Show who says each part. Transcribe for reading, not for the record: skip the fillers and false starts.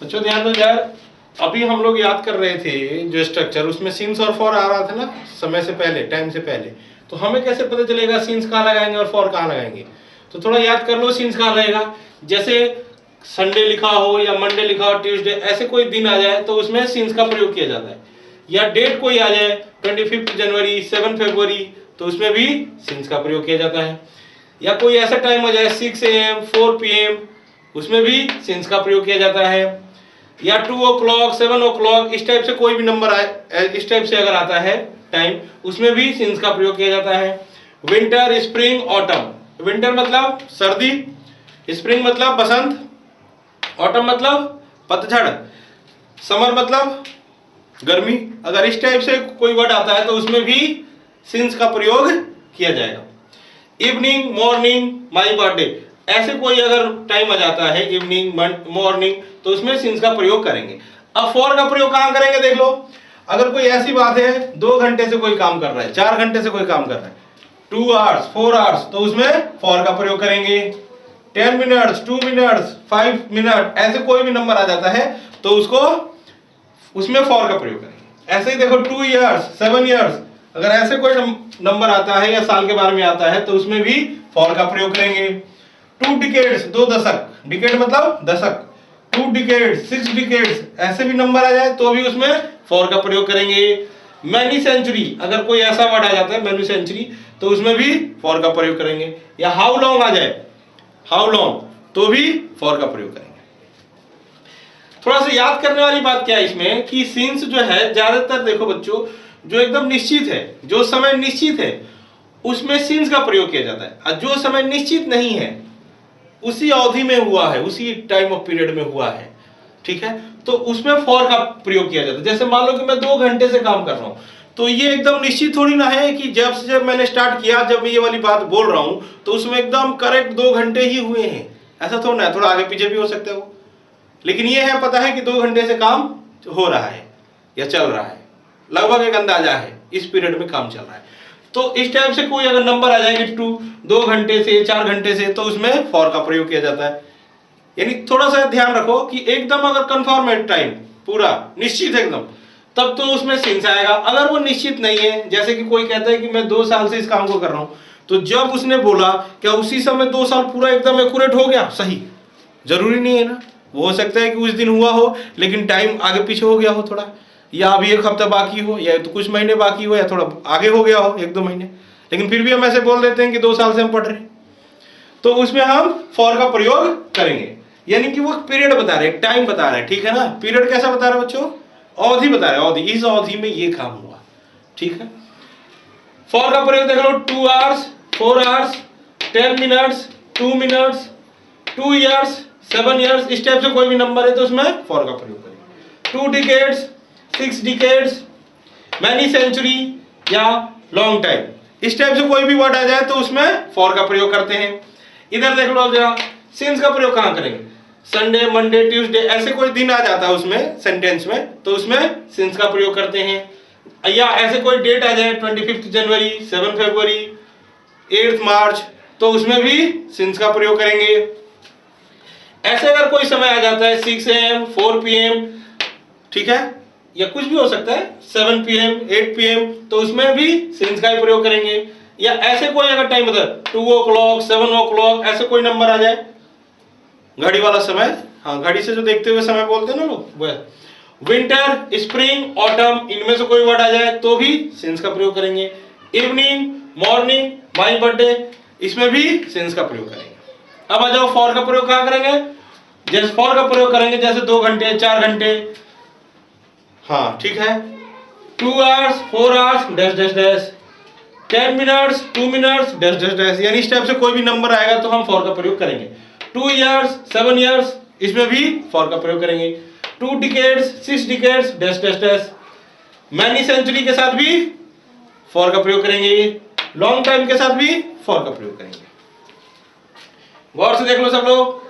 Speaker 1: बच्चों ध्यान दो यार, अभी हम लोग याद कर रहे थे जो स्ट्रक्चर, उसमें सिंस और फॉर आ रहा था ना समय से पहले, टाइम से पहले। तो हमें कैसे पता चलेगा सिंस कहाँ लगाएंगे और फॉर कहाँ लगाएंगे? तो थोड़ा याद कर लो सिंस कहाँ रहेगा। जैसे संडे लिखा हो या मंडे लिखा हो, ट्यूसडे, ऐसे कोई दिन आ जाए तो उसमें सिंस का प्रयोग किया जाता है। या डेट कोई आ जाए 25 जनवरी, 7 फरवरी, तो उसमें भी सिंस का प्रयोग किया जाता है। या कोई ऐसा टाइम हो जाए 6 AM 4 PM, उसमें भी सिंस का प्रयोग किया जाता है। या 2 o'clock 7 o'clock, इस टाइप से कोई भी नंबर आए, इस टाइप से अगर आता है टाइम, उसमें भी सिंस का प्रयोग किया जाता है। Winter, spring, autumn. विंटर मतलब सर्दी, स्प्रिंग मतलब बसंत, ऑटम मतलब पतझड़, समर मतलब गर्मी। अगर इस टाइप से कोई वर्ड आता है तो उसमें भी सिंस का प्रयोग किया जाएगा। इवनिंग, मॉर्निंग, माई बर्थडे, ऐसे कोई अगर टाइम आ जाता है इवनिंग, मॉर्निंग, तो उसमें सिंस का प्रयोग करेंगे। अब फॉर का प्रयोग कहां करेंगे देख लो। अगर कोई ऐसी बात है 2 घंटे से कोई काम कर रहा है, 4 घंटे से कोई काम कर रहा है, 2 hours 4 hours, तो उसमें फॉर का प्रयोग करेंगे। 10 मिनट्स 2 मिनट्स 5 मिनट, ऐसे कोई भी नंबर आ जाता है तो उसको उसमें फॉर का प्रयोग करेंगे। ऐसे ही देखो 2 years 7 years, अगर ऐसे कोई नंबर आता है या साल के बारे में आता है तो उसमें भी फॉर का प्रयोग करेंगे। 2 decades 2 दशक, डिकेड मतलब दशक, 2 decades 6 decades, ऐसे भी नंबर आ जाए तो भी उसमें फॉर का प्रयोग करेंगे। मैनी सेंचुरी, अगर कोई ऐसा वर्ड आ जाता है मैनी सेंचुरी, तो उसमें भी फॉर का प्रयोग करेंगे। या हाउ लॉन्ग आ जाए, हाउ लॉन्ग, तो भी फॉर का प्रयोग करेंगे। थोड़ा सा याद करने वाली बात क्या है इसमें कि सिंस जो है ज्यादातर देखो बच्चों, जो एकदम निश्चित है, जो समय निश्चित है, उसमें सिंस का प्रयोग किया जाता है। और जो समय निश्चित नहीं है, उसी अवधि में हुआ है, उसी टाइम ऑफ पीरियड में हुआ है, ठीक है, तो उसमें फॉर का प्रयोग किया जाता है। जैसे मान लो कि मैं 2 घंटे से काम कर रहा हूं, तो ये एकदम निश्चित थोड़ी ना है कि जब मैंने स्टार्ट किया, जब मैं ये वाली बात बोल रहा हूं तो उसमें एकदम करेक्ट 2 घंटे ही हुए हैं, ऐसा थोड़ा ना है, थोड़ा आगे पीछे भी हो सकता है वो। लेकिन ये है पता है कि 2 घंटे से काम हो रहा है या चल रहा है, लगभग एक अंदाजा है इस पीरियड में काम चल रहा है। तो इस टाइप से कोई अगर नंबर आ जाएगी 2 घंटे से 4 घंटे से, तो उसमें फॉर का प्रयोग किया जाता है। यानी थोड़ा सा ध्यान रखो कि एकदम अगर कंफर्म है टाइम पूरा निश्चित है एकदम, तब तो उसमें सिंस आएगा। अगर वो निश्चित नहीं है, जैसे कि कोई कहता है कि मैं 2 साल से इस काम को कर रहा हूं, तो जब उसने बोला क्या उसी समय 2 साल पूरा एकदम एक्यूरेट हो गया सही? जरूरी नहीं है ना, वो हो सकता है कि उस दिन हुआ हो लेकिन टाइम आगे पीछे हो गया हो थोड़ा, या अभी 1 हफ्ता बाकी हो, या तो कुछ महीने बाकी हो, या थोड़ा आगे हो गया हो 1-2 महीने, लेकिन फिर भी हम ऐसे बोल देते हैं कि 2 साल से हम पढ़ रहे हैं, तो उसमें हम फॉर का प्रयोग करेंगे। यानी कि वो पीरियड बता रहे हैं, टाइम बता रहे हैं, ठीक है ना। पीरियड कैसा बता रहे हैं बच्चों? अवधि बता रहे हैं, अवधि, इस अवधि में ये काम हुआ, ठीक है। फॉर का प्रयोग देख लो, 2 hours 4 hours 10 minutes 2 minutes 2 years 7 years, इस टाइप से कोई भी नंबर है तो उसमें फॉर का प्रयोग करेंगे। 2 decades 6 decades, मैनी सेंचुरी या लॉन्ग टाइम, इस टाइप से कोई भी वर्ड आ जाए तो उसमें फॉर का प्रयोग करते हैं। इधर देख लो जरा, सिंस का प्रयोग कहां करेंगे? संडे, मंडे, ट्यूसडे, ऐसे कोई दिन आ जाता है उसमें सेंटेंस में, तो उसमें सिंस का प्रयोग करते हैं। या ऐसे कोई डेट आ जाए 25 जनवरी 7 फरवरी 8 मार्च, तो उसमें भी सिंस का प्रयोग करेंगे। ऐसे अगर कोई समय आ जाता है 6 AM 4 PM, ठीक है, या कुछ भी हो सकता है 7 PM 8 PM, तो उसमें भी सिंस का ही प्रयोग करेंगे। या ऐसे कोई अगर टाइम बता 2 o'clock 7 o'clock, ऐसे कोई नंबर आ जाए, घड़ी वाला समय, हाँ घड़ी से जो देखते हुए समय बोलते हैं ना लोग, वह विंटर, स्प्रिंग, ऑटम, इनमें से कोई वर्ड आ जाए तो भी सिंस का प्रयोग करेंगे। इवनिंग, मॉर्निंग, माई बर्थडे, इसमें भी सिंस का प्रयोग करेंगे। अब आ जाओ फॉर का प्रयोग कहां करेंगे? जैसे फॉर का प्रयोग करेंगे जैसे 2 घंटे 4 घंटे, हाँ ठीक है, 2 hours 4 hours dash dash dash, 10 minutes 2 minutes dash dash dash, यानी इस टाइप से कोई भी नंबर आएगा तो हम फॉर का प्रयोग करेंगे। 2 years 7 years, इसमें भी फॉर का प्रयोग करेंगे। 2 decades 6 decades dash dash dash, many century के साथ भी फॉर का प्रयोग करेंगे, लॉन्ग टाइम के साथ भी फॉर का प्रयोग करेंगे। गौर से देख लो सब लोग।